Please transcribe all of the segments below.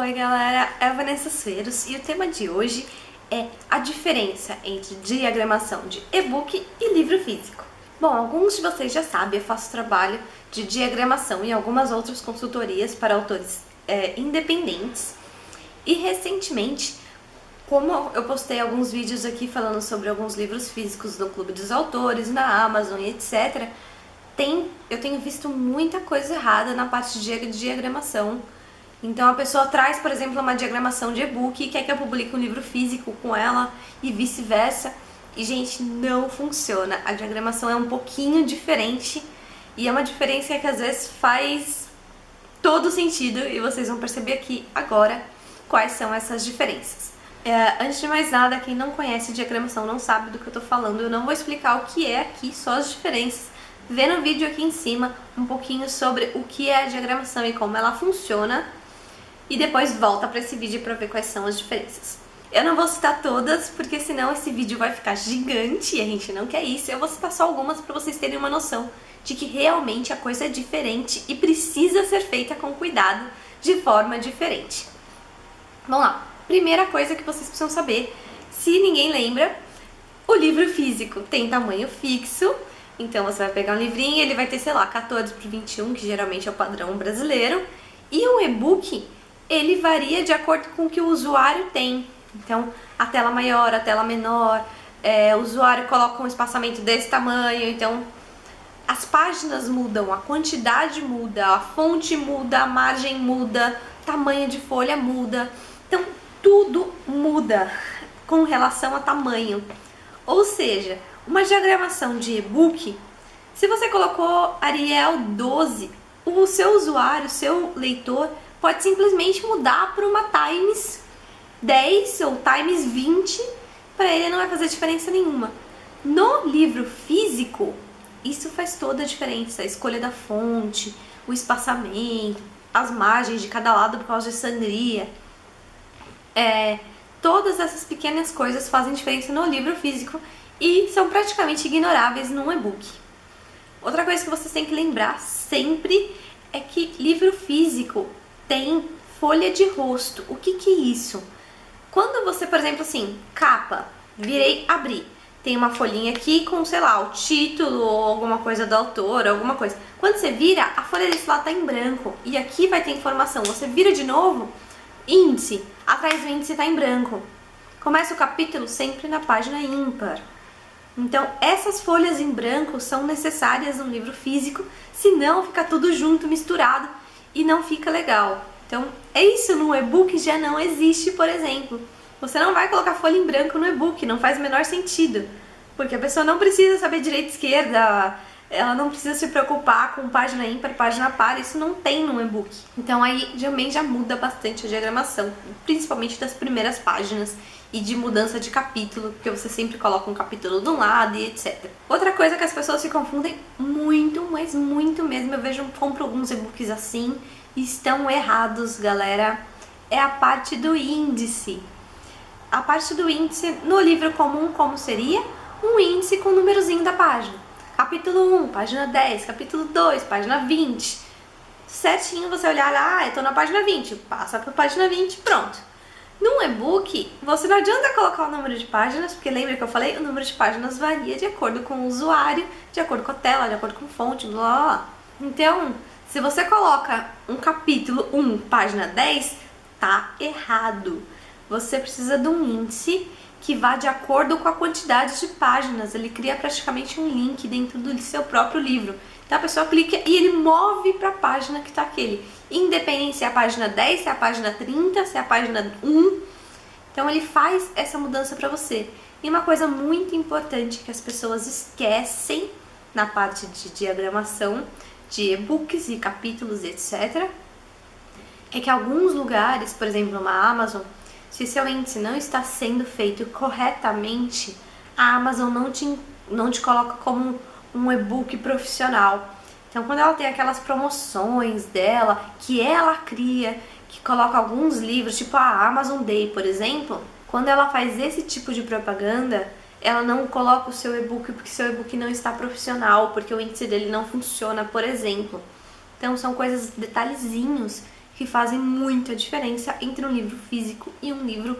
Oi galera, é a Vanessa Sueiros e o tema de hoje é a diferença entre diagramação de e-book e livro físico. Bom, alguns de vocês já sabem, eu faço trabalho de diagramação e algumas outras consultorias para autores independentes. E recentemente, como eu postei alguns vídeos aqui falando sobre alguns livros físicos no Clube dos Autores, na Amazon e etc., eu tenho visto muita coisa errada na parte de diagramação. Então a pessoa traz, por exemplo, uma diagramação de e-book e quer que eu publique um livro físico com ela e vice-versa. E, gente, não funciona. A diagramação é um pouquinho diferente e é uma diferença que às vezes faz todo sentido e vocês vão perceber aqui agora quais são essas diferenças. Antes de mais nada, quem não conhece diagramação não sabe do que eu tô falando, eu não vou explicar o que é aqui, só as diferenças. Vê no vídeo aqui em cima um pouquinho sobre o que é a diagramação e como ela funciona. E depois volta para esse vídeo para ver quais são as diferenças. Eu não vou citar todas, porque senão esse vídeo vai ficar gigante e a gente não quer isso. Eu vou citar só algumas para vocês terem uma noção de que realmente a coisa é diferente e precisa ser feita com cuidado, de forma diferente. Vamos lá. Primeira coisa que vocês precisam saber, se ninguém lembra, o livro físico tem tamanho fixo. Então você vai pegar um livrinho, ele vai ter, sei lá, 14 por 21, que geralmente é o padrão brasileiro. E um e-book, ele varia de acordo com o que o usuário tem. Então, a tela maior, a tela menor, o usuário coloca um espaçamento desse tamanho, então as páginas mudam, a quantidade muda, a fonte muda, a margem muda, tamanho de folha muda. Então, tudo muda com relação a tamanho. Ou seja, uma diagramação de e-book, se você colocou Arial 12, o seu usuário, o seu leitor, pode simplesmente mudar para uma Times 10 ou Times 20, para ele não vai fazer diferença nenhuma. No livro físico, isso faz toda a diferença. A escolha da fonte, o espaçamento, as margens de cada lado por causa de sangria. Todas essas pequenas coisas fazem diferença no livro físico e são praticamente ignoráveis num e-book. Outra coisa que vocês têm que lembrar sempre é que livro físico tem folha de rosto. O que é isso? Quando você, por exemplo, assim, capa, virei, abri, tem uma folhinha aqui com, sei lá, o título ou alguma coisa do autor, alguma coisa. Quando você vira, a folha desse lado tá em branco e aqui vai ter informação. Você vira de novo, índice, atrás do índice tá em branco. Começa o capítulo sempre na página ímpar. Então, essas folhas em branco são necessárias no livro físico, senão fica tudo junto, misturado e não fica legal. Então, isso no e-book já não existe, por exemplo. Você não vai colocar folha em branco no e-book, não faz o menor sentido. Porque a pessoa não precisa saber direita e esquerda, ela não precisa se preocupar com página ímpar, página par, isso não tem no e-book. Então aí também já muda bastante a diagramação, principalmente das primeiras páginas e de mudança de capítulo, porque você sempre coloca um capítulo de um lado e etc. Outra coisa que as pessoas se confundem muito, mas muito mesmo, eu compro alguns e-books assim e estão errados, galera, é a parte do índice. A parte do índice no livro comum, como seria? Um índice com o númerozinho da página. Capítulo 1, página 10, capítulo 2, página 20. Certinho você olhar lá, eu tô na página 20, passa pra página 20, pronto. Num e-book, você não adianta colocar o número de páginas, porque lembra que eu falei? O número de páginas varia de acordo com o usuário, de acordo com a tela, de acordo com a fonte, blá blá blá. Então, se você coloca um capítulo 1, página 10, tá errado. Você precisa de um índice que vá de acordo com a quantidade de páginas. Ele cria praticamente um link dentro do seu próprio livro. Então a pessoa clica e ele move para a página que está aquele. Independente se é a página 10, se é a página 30, se é a página 1. Então ele faz essa mudança para você. E uma coisa muito importante que as pessoas esquecem na parte de diagramação de e-books e capítulos, etc., é que alguns lugares, por exemplo, uma Amazon, se seu índice não está sendo feito corretamente, a Amazon não te coloca como um e-book profissional. Então, quando ela tem aquelas promoções dela, que ela cria, que coloca alguns livros, tipo a Amazon Day, por exemplo, quando ela faz esse tipo de propaganda, ela não coloca o seu e-book porque seu e-book não está profissional, porque o índice dele não funciona, por exemplo. Então, são coisas, detalhezinhos que fazem muita diferença entre um livro físico e um livro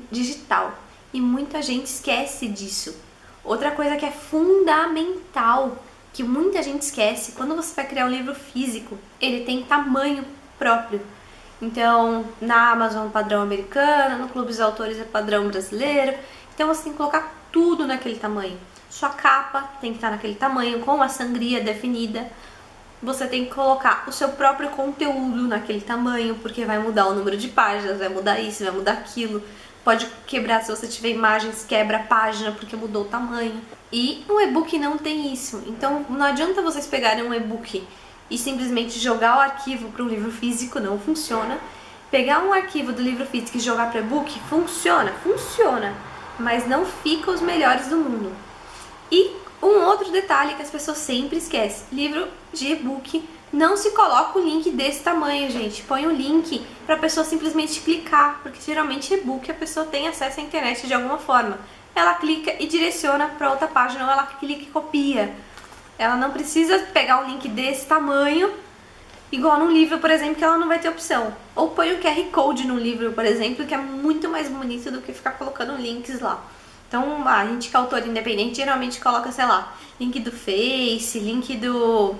digital. E muita gente esquece disso. Outra coisa que é fundamental, que muita gente esquece, quando você vai criar um livro físico, ele tem tamanho próprio. Então, na Amazon padrão americano, no Clube dos Autores é padrão brasileiro. Então você tem que colocar tudo naquele tamanho. Sua capa tem que estar naquele tamanho, com a sangria definida. Você tem que colocar o seu próprio conteúdo naquele tamanho, porque vai mudar o número de páginas, vai mudar isso, vai mudar aquilo. Pode quebrar, se você tiver imagens, quebra a página porque mudou o tamanho. E um e-book não tem isso. Então não adianta vocês pegarem um e-book e simplesmente jogar o arquivo para um livro físico, não funciona. Pegar um arquivo do livro físico e jogar para e-book, funciona, mas não fica os melhores do mundo. E um outro detalhe que as pessoas sempre esquecem, livro de e-book, não se coloca o link desse tamanho, gente. Põe o link para a pessoa simplesmente clicar, porque geralmente e-book a pessoa tem acesso à internet de alguma forma. Ela clica e direciona para outra página, ou ela clica e copia. Ela não precisa pegar um link desse tamanho, igual num livro, por exemplo, que ela não vai ter opção. Ou põe o QR Code no livro, por exemplo, que é muito mais bonito do que ficar colocando links lá. Então, a gente que é autor independente geralmente coloca, sei lá, link do Face, link do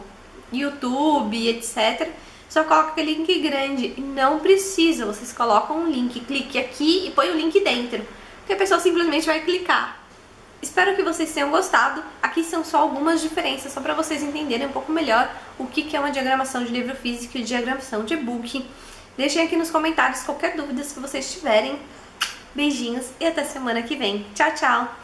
YouTube, etc. Só coloca aquele link grande. Não precisa, vocês colocam um link, clique aqui e põe o link dentro, porque a pessoa simplesmente vai clicar. Espero que vocês tenham gostado. Aqui são só algumas diferenças, só para vocês entenderem um pouco melhor o que é uma diagramação de livro físico e diagramação de e-book. Deixem aqui nos comentários qualquer dúvida que vocês tiverem. Beijinhos e até semana que vem. Tchau, tchau!